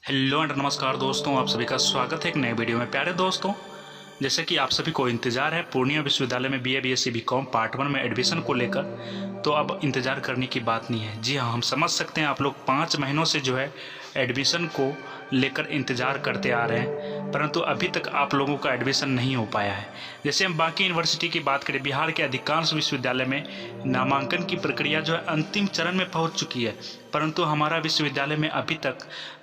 Hello and नमस्कार दोस्तों, आप सभी का स्वागत है एक नए वीडियो में। प्यारे दोस्तों, जैसे कि आप सभी को इंतज़ार है पूर्णिया विश्वविद्यालय में बीए बीएससी बीकॉम पार्ट 1 में एडमिशन को लेकर, तो अब इंतज़ार करने की बात नहीं है। जी हाँ, हम समझ सकते हैं आप लोग 5 महीनों से जो है एडमिशन को लेकर इंतज़ार करते आ रहे हैं, परंतु अभी तक आप लोगों का एडमिशन नहीं हो पाया है। जैसे हम बाकी यूनिवर्सिटी की बात करें, बिहार के अधिकांश विश्वविद्यालय में नामांकन की प्रक्रिया जो है अंतिम चरण में पहुंच चुकी है, परंतु हमारा विश्वविद्यालय में अभी तक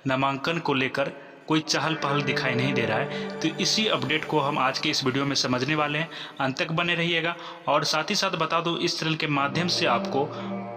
नामांकन को लेकर कोई चहल पहल दिखाई नहीं दे रहा है। तो इसी अपडेट को हम आज के इस वीडियो में समझने वाले हैं, अंत तक बने रहिएगा। और साथ ही साथ बता दूं, इस चैनल के माध्यम से आपको,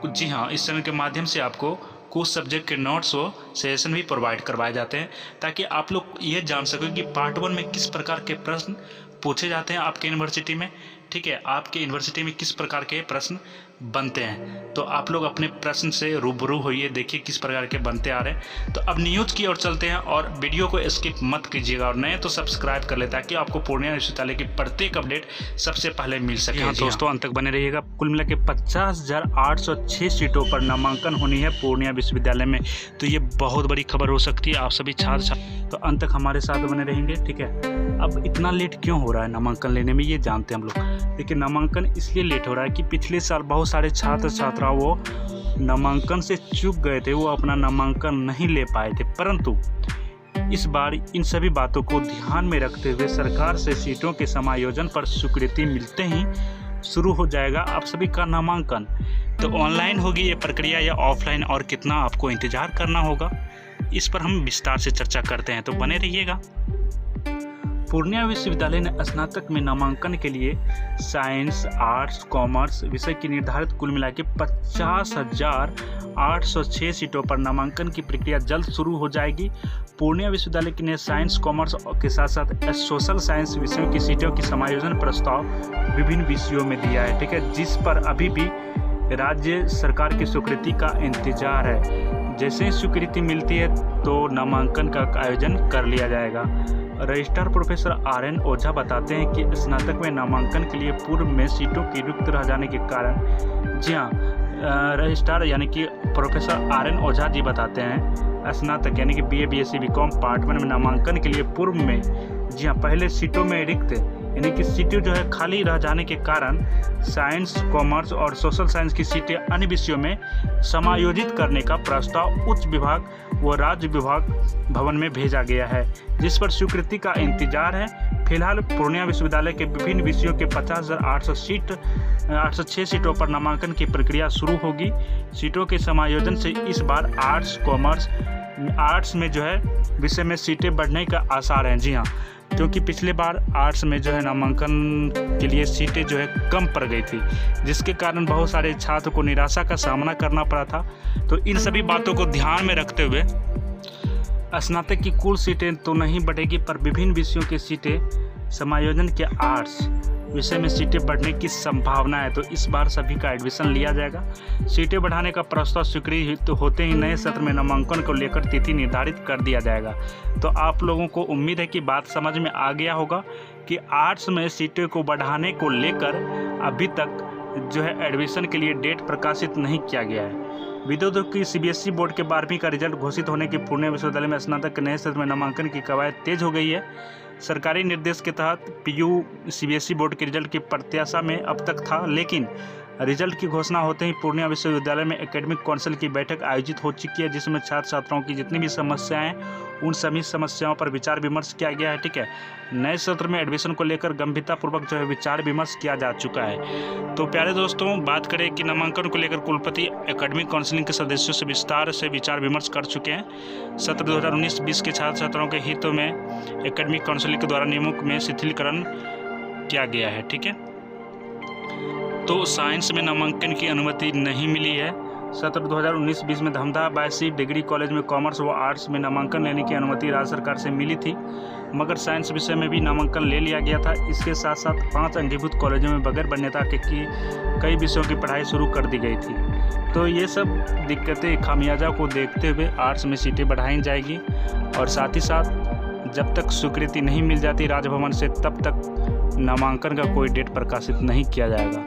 जी हाँ, इस चैनल के माध्यम से आपको कुछ सब्जेक्ट के नोट्स व सजेशन भी प्रोवाइड करवाए जाते हैं, ताकि आप लोग ये जान सकें कि पार्ट 1 में किस प्रकार के प्रश्न पूछे जाते हैं आपके यूनिवर्सिटी में। ठीक है, आपके यूनिवर्सिटी में किस प्रकार के प्रश्न बनते हैं, तो आप लोग अपने प्रश्न से रूबरू होइए, देखिए किस प्रकार के बनते आ रहे हैं। तो अब न्यूज़ की ओर चलते हैं और वीडियो को स्किप मत कीजिएगा, और नए तो सब्सक्राइब कर ले ताकि आपको पूर्णिया विश्वविद्यालय की प्रत्येक अपडेट सबसे पहले मिल सके। हाँ दोस्तों, अंत तक बने रहिएगा। कुल मिला के 50,806 सीटों पर नामांकन होनी है पूर्णिया विश्वविद्यालय में, तो ये बहुत बड़ी खबर हो सकती है। आप सभी छात्र तो अंत तक हमारे साथ बने रहेंगे। ठीक है, अब इतना लेट क्यों हो रहा है नामांकन लेने में, ये जानते हैं हम लोग। देखिए, नामांकन इसलिए लेट हो रहा है कि पिछले साल बहुत सारे छात्र छात्रा वो नामांकन से चूक गए थे, वो अपना नामांकन नहीं ले पाए थे। परंतु इस बार इन सभी बातों को ध्यान में रखते हुए सरकार से सीटों के समायोजन पर स्वीकृति मिलते ही शुरू हो जाएगा आप सभी का नामांकन। तो ऑनलाइन होगी ये प्रक्रिया या ऑफलाइन, और कितना आपको इंतजार करना होगा, इस पर हम विस्तार से चर्चा करते हैं, तो बने रहिएगा। पूर्णिया विश्वविद्यालय ने स्नातक में नामांकन के लिए साइंस, आर्ट्स, कॉमर्स विषय की निर्धारित कुल मिला के 50,806 सीटों पर नामांकन की प्रक्रिया जल्द शुरू हो जाएगी। पूर्णिया विश्वविद्यालय ने साइंस, कॉमर्स के साथ साथ सोशल साइंस विषयों की सीटों की समायोजन प्रस्ताव विभिन्न विषयों में दिया है। ठीक है, जिस पर अभी भी राज्य सरकार की स्वीकृति का इंतजार है। जैसे ही स्वीकृति मिलती है तो नामांकन का आयोजन कर लिया जाएगा। रजिस्ट्रार प्रोफेसर RN ओझा बताते हैं कि स्नातक में नामांकन के लिए पूर्व में सीटों की रिक्त रह जाने के कारण, जी हाँ, रजिस्ट्रार यानी कि प्रोफेसर RN ओझा जी बताते हैं, स्नातक यानी कि BA BSc बीकॉम पार्ट 1 में नामांकन के लिए पूर्व में, जी हाँ, पहले सीटों में रिक्त यानी कि सीटें जो है खाली रह जाने के कारण साइंस, कॉमर्स और सोशल साइंस की सीटें अन्य विषयों में समायोजित करने का प्रस्ताव उच्च विभाग व राज्य विभाग भवन में भेजा गया है, जिस पर स्वीकृति का इंतजार है। फिलहाल पूर्णिया विश्वविद्यालय के विभिन्न विषयों के 50,806 सीटों पर नामांकन की प्रक्रिया शुरू होगी। सीटों के समायोजन से इस बार आर्ट्स में जो है विषय में सीटें बढ़ने का आसार हैं। जी हाँ, क्योंकि पिछले बार आर्ट्स में जो है नामांकन के लिए सीटें जो है कम पड़ गई थी, जिसके कारण बहुत सारे छात्र को निराशा का सामना करना पड़ा था। तो इन सभी बातों को ध्यान में रखते हुए स्नातक की कुल सीटें तो नहीं बढ़ेगी, पर विभिन्न विषयों की सीटें समायोजन के आर्ट्स विषय में सीटें बढ़ने की संभावना है। तो इस बार सभी का एडमिशन लिया जाएगा। सीटें बढ़ाने का प्रस्ताव स्वीकृत होते ही नए सत्र में नामांकन को लेकर तिथि निर्धारित कर दिया जाएगा। तो आप लोगों को उम्मीद है कि बात समझ में आ गया होगा कि आर्ट्स में सीटें को बढ़ाने को लेकर अभी तक जो है एडमिशन के लिए डेट प्रकाशित नहीं किया गया है। विद्यार्थियों की CBSE बोर्ड के 12वीं का रिजल्ट घोषित होने के पूर्णिया विश्वविद्यालय में स्नातक के नए सत्र में नामांकन की कवायद तेज हो गई है। सरकारी निर्देश के तहत PU CBSE बोर्ड के रिजल्ट की प्रत्याशा में अब तक था, लेकिन रिजल्ट की घोषणा होते ही पूर्णिया विश्वविद्यालय में एकेडमिक काउंसिल की बैठक आयोजित हो चुकी है, जिसमें छात्र छात्राओं की जितनी भी समस्याएं उन सभी समस्याओं पर विचार विमर्श किया गया है। ठीक है, नए सत्र में एडमिशन को लेकर गंभीरतापूर्वक जो है विचार विमर्श किया जा चुका है। तो प्यारे दोस्तों, बात करें कि नामांकन को लेकर कुलपति एकेडमिक काउंसिलिंग के सदस्यों से विस्तार से विचार विमर्श कर चुके हैं। सत्र 2019-20 के छात्र छात्राओं के हितों में एकेडमिक काउंसिलिंग के द्वारा नियमों में शिथिलीकरण किया गया है। ठीक है, तो साइंस में नामांकन की अनुमति नहीं मिली है। सत्र 2019-20 में धमधा बायसी डिग्री कॉलेज में कॉमर्स व आर्ट्स में नामांकन लेने की अनुमति राज्य सरकार से मिली थी, मगर साइंस विषय में भी नामांकन ले लिया गया था। इसके साथ साथ 5 अंगीभूत कॉलेजों में बगैर मान्यता के कई विषयों की पढ़ाई शुरू कर दी गई थी। तो ये सब दिक्कतें, खामियाजा को देखते हुए आर्ट्स में सीटें बढ़ाई जाएगी, और साथ ही साथ जब तक स्वीकृति नहीं मिल जाती राजभवन से, तब तक नामांकन का कोई डेट प्रकाशित नहीं किया जाएगा।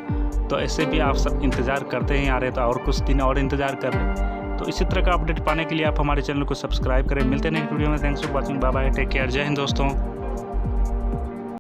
तो ऐसे भी आप सब इंतज़ार करते ही आ रहे, तो और कुछ दिन और इंतज़ार कर रहे। तो इसी तरह का अपडेट पाने के लिए आप हमारे चैनल को सब्सक्राइब करें। मिलते हैं नेक्स्ट वीडियो में। Thanks for watching, bye bye, take care, Jai Hind दोस्तों।